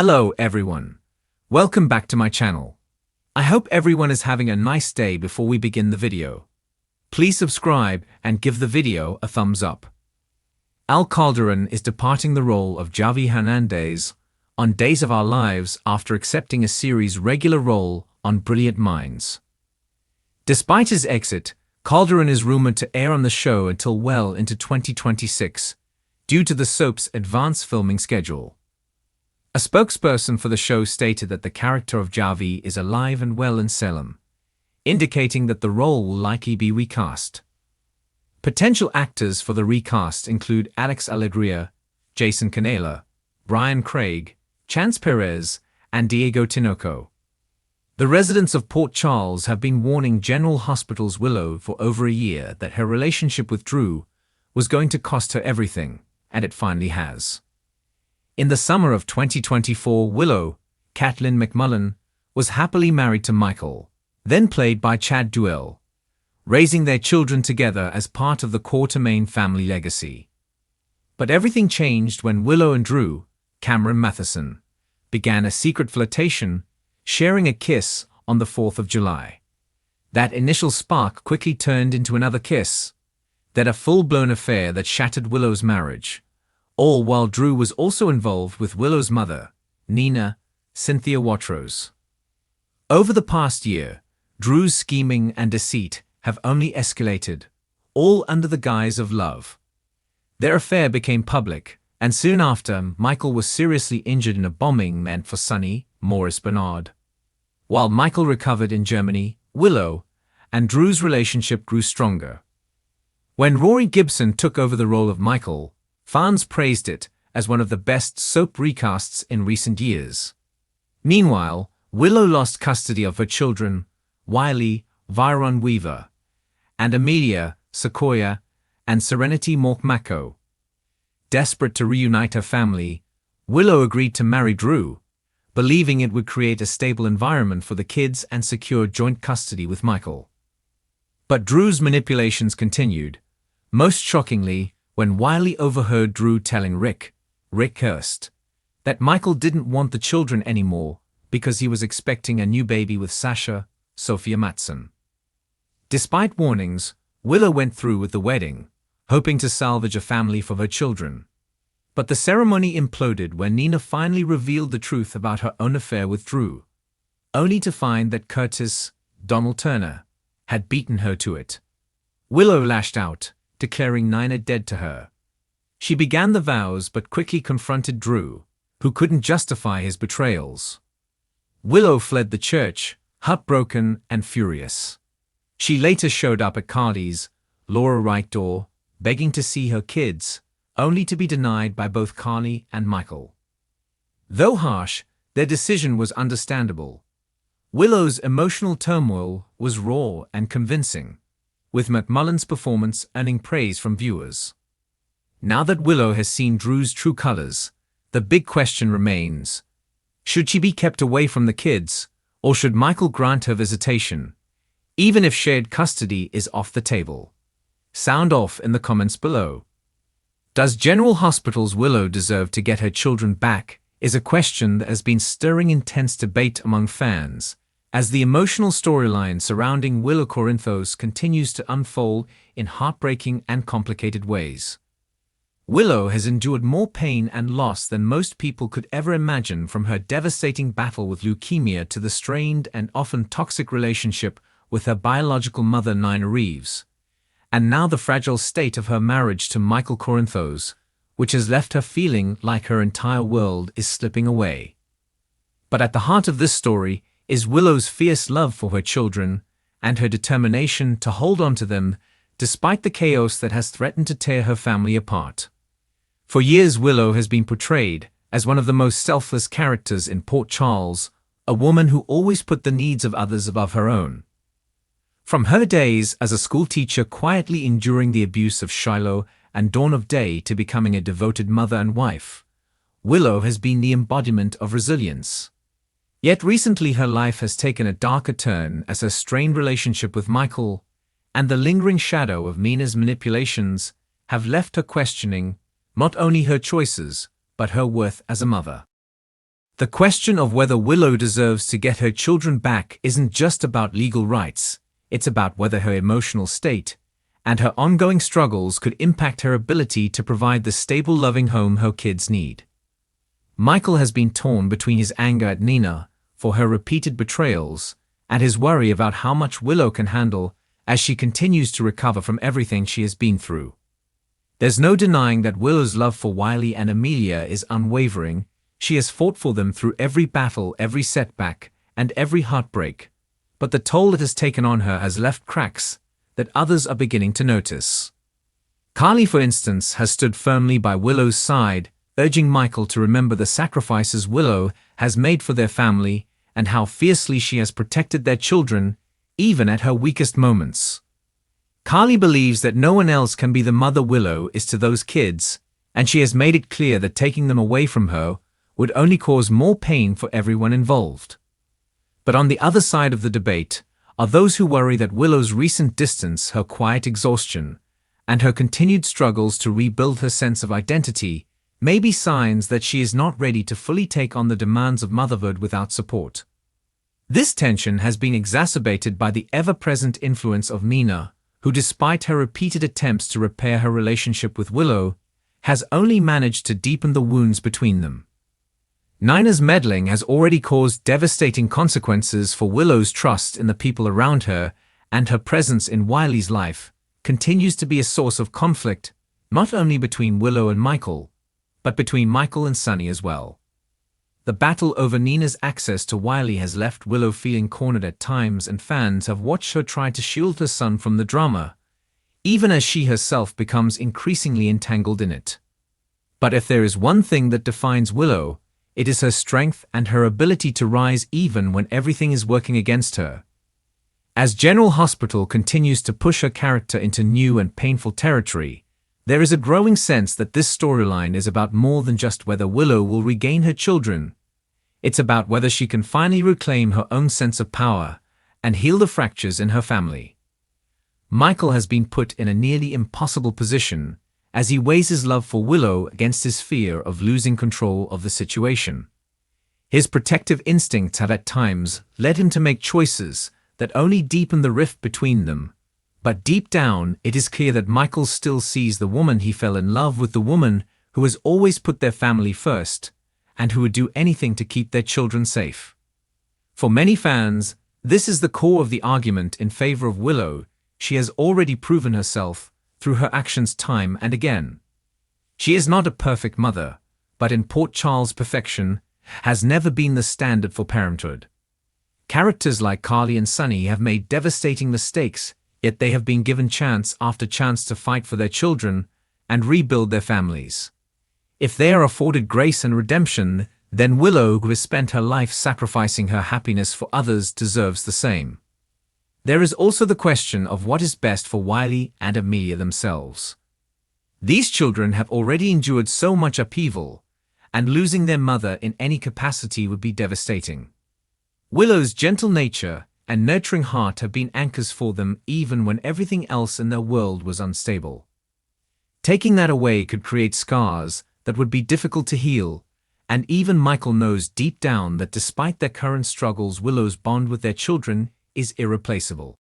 Hello everyone. Welcome back to my channel. I hope everyone is having a nice day before we begin the video. Please subscribe and give the video a thumbs up. Al Calderon is departing the role of Javi Hernandez on Days of Our Lives after accepting a series regular role on Brilliant Minds. Despite his exit, Calderon is rumored to air on the show until well into 2026, due to the soap's advanced filming schedule. A spokesperson for the show stated that the character of Javi is alive and well in Salem, indicating that the role will likely be recast. Potential actors for the recast include Alex Alegria, Jason Canela, Brian Craig, Chance Perez, and Diego Tinoco. The residents of Port Charles have been warning General Hospital's Willow for over a year that her relationship with Drew was going to cost her everything, and it finally has. In the summer of 2024, Willow, Kathleen McMullen, was happily married to Michael, then played by Chad Duell, raising their children together as part of the Quartermain family legacy. But everything changed when Willow and Drew, Cameron Matheson, began a secret flirtation, sharing a kiss on the 4th of July. That initial spark quickly turned into another kiss, then a full-blown affair that shattered Willow's marriage, all while Drew was also involved with Willow's mother, Nina Cynthia Watrous. Over the past year, Drew's scheming and deceit have only escalated, all under the guise of love. Their affair became public, and soon after, Michael was seriously injured in a bombing meant for Sonny Morris Bernard. While Michael recovered in Germany, Willow and Drew's relationship grew stronger. When Rory Gibson took over the role of Michael, fans praised it as one of the best soap recasts in recent years. Meanwhile, Willow lost custody of her children, Wiley Viron Weaver, and Amelia Sequoia and Serenity Morkmako. Desperate to reunite her family, Willow agreed to marry Drew, believing it would create a stable environment for the kids and secure joint custody with Michael. But Drew's manipulations continued, most shockingly when Wiley overheard Drew telling Rick Hurst, that Michael didn't want the children anymore because he was expecting a new baby with Sasha Sophia Matson. Despite warnings, Willow went through with the wedding, hoping to salvage a family for her children. But the ceremony imploded when Nina finally revealed the truth about her own affair with Drew, only to find that Curtis Donald Turner had beaten her to it. Willow lashed out, declaring Nina dead to her. She began the vows but quickly confronted Drew, who couldn't justify his betrayals. Willow fled the church, heartbroken and furious. She later showed up at Carly's Laura Wright door, begging to see her kids, only to be denied by both Carly and Michael. Though harsh, their decision was understandable. Willow's emotional turmoil was raw and convincing, with McMullen's performance earning praise from viewers. Now that Willow has seen Drew's true colors, the big question remains: should she be kept away from the kids, or should Michael grant her visitation, even if shared custody is off the table? Sound off in the comments below. Does General Hospital's Willow deserve to get her children back is a question that has been stirring intense debate among fans, as the emotional storyline surrounding Willow Corinthos continues to unfold in heartbreaking and complicated ways. Willow has endured more pain and loss than most people could ever imagine, from her devastating battle with leukemia to the strained and often toxic relationship with her biological mother Nina Reeves, and now the fragile state of her marriage to Michael Corinthos, which has left her feeling like her entire world is slipping away. But at the heart of this story is Willow's fierce love for her children and her determination to hold on to them despite the chaos that has threatened to tear her family apart. For years, Willow has been portrayed as one of the most selfless characters in Port Charles, a woman who always put the needs of others above her own. From her days as a school teacher quietly enduring the abuse of Shiloh and Dawn of Day to becoming a devoted mother and wife, Willow has been the embodiment of resilience. Yet recently her life has taken a darker turn as her strained relationship with Michael and the lingering shadow of Nina's manipulations have left her questioning not only her choices, but her worth as a mother. The question of whether Willow deserves to get her children back isn't just about legal rights, it's about whether her emotional state and her ongoing struggles could impact her ability to provide the stable, loving home her kids need. Michael has been torn between his anger at Nina for her repeated betrayals and his worry about how much Willow can handle as she continues to recover from everything she has been through. There's no denying that Willow's love for Wiley and Amelia is unwavering. She has fought for them through every battle, every setback, and every heartbreak. But the toll it has taken on her has left cracks that others are beginning to notice. Carly, for instance, has stood firmly by Willow's side, urging Michael to remember the sacrifices Willow has made for their family and how fiercely she has protected their children, even at her weakest moments. Carly believes that no one else can be the mother Willow is to those kids, and she has made it clear that taking them away from her would only cause more pain for everyone involved. But on the other side of the debate are those who worry that Willow's recent distance, her quiet exhaustion, and her continued struggles to rebuild her sense of identity may be signs that she is not ready to fully take on the demands of motherhood without support. This tension has been exacerbated by the ever-present influence of Nina, who, despite her repeated attempts to repair her relationship with Willow, has only managed to deepen the wounds between them. Nina's meddling has already caused devastating consequences for Willow's trust in the people around her, and her presence in Wiley's life continues to be a source of conflict, not only between Willow and Michael, but between Michael and Sunny as well. The battle over Nina's access to Wiley has left Willow feeling cornered at times, and fans have watched her try to shield her son from the drama, even as she herself becomes increasingly entangled in it. But if there is one thing that defines Willow, it is her strength and her ability to rise even when everything is working against her. As General Hospital continues to push her character into new and painful territory, there is a growing sense that this storyline is about more than just whether Willow will regain her children. It's about whether she can finally reclaim her own sense of power and heal the fractures in her family. Michael has been put in a nearly impossible position as he weighs his love for Willow against his fear of losing control of the situation. His protective instincts have at times led him to make choices that only deepen the rift between them. But deep down, it is clear that Michael still sees the woman he fell in love with, the woman who has always put their family first, and who would do anything to keep their children safe. For many fans, this is the core of the argument in favor of Willow. She has already proven herself through her actions time and again. She is not a perfect mother, but in Port Charles, perfection has never been the standard for parenthood. Characters like Carly and Sunny have made devastating mistakes, yet they have been given chance after chance to fight for their children and rebuild their families. If they are afforded grace and redemption, then Willow, who has spent her life sacrificing her happiness for others, deserves the same. There is also the question of what is best for Wiley and Amelia themselves. These children have already endured so much upheaval, and losing their mother in any capacity would be devastating. Willow's gentle nature and nurturing heart have been anchors for them even when everything else in their world was unstable. Taking that away could create scars that would be difficult to heal, and even Michael knows deep down that despite their current struggles, Willow's bond with their children is irreplaceable.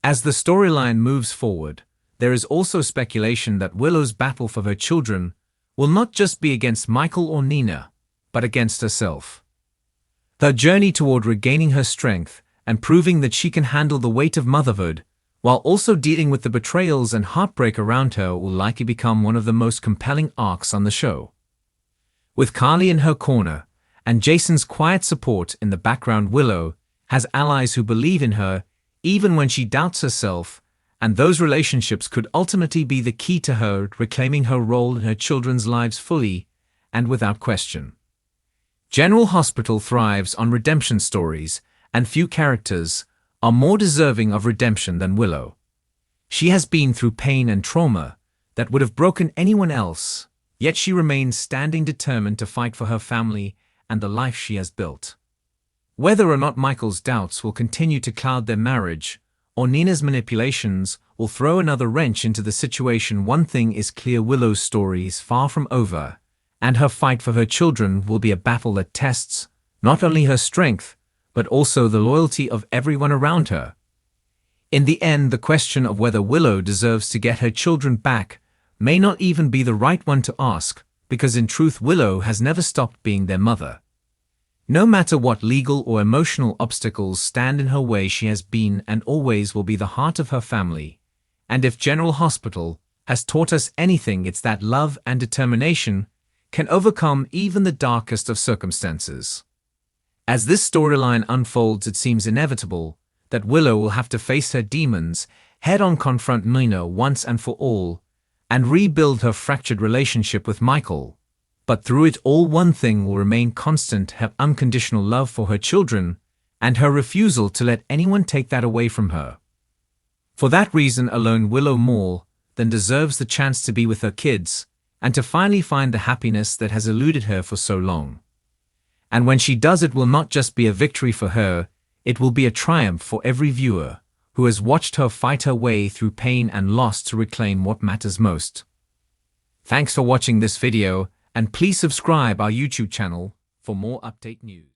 As the storyline moves forward, there is also speculation that Willow's battle for her children will not just be against Michael or Nina, but against herself. Her journey toward regaining her strength and proving that she can handle the weight of motherhood, while also dealing with the betrayals and heartbreak around her, will likely become one of the most compelling arcs on the show. With Carly in her corner and Jason's quiet support in the background, Willow has allies who believe in her even when she doubts herself, and those relationships could ultimately be the key to her reclaiming her role in her children's lives fully and without question. General Hospital thrives on redemption stories, and few characters are more deserving of redemption than Willow. She has been through pain and trauma that would have broken anyone else, yet she remains standing determined to fight for her family and the life she has built. Whether or not Michael's doubts will continue to cloud their marriage, or Nina's manipulations will throw another wrench into the situation, one thing is clear: Willow's story is far from over, and her fight for her children will be a battle that tests not only her strength, but also the loyalty of everyone around her. In the end, the question of whether Willow deserves to get her children back may not even be the right one to ask, because in truth Willow has never stopped being their mother. No matter what legal or emotional obstacles stand in her way, she has been and always will be the heart of her family. And if General Hospital has taught us anything, it's that love and determination can overcome even the darkest of circumstances. As this storyline unfolds, it seems inevitable that Willow will have to face her demons, head-on confront Mina once and for all, and rebuild her fractured relationship with Michael. But through it all, one thing will remain constant: her unconditional love for her children and her refusal to let anyone take that away from her. For that reason alone, Willow more than deserves the chance to be with her kids and to finally find the happiness that has eluded her for so long. And when she does, it will not just be a victory for her, it will be a triumph for every viewer who has watched her fight her way through pain and loss to reclaim what matters most. Thanks for watching this video, and please subscribe our YouTube channel for more update news.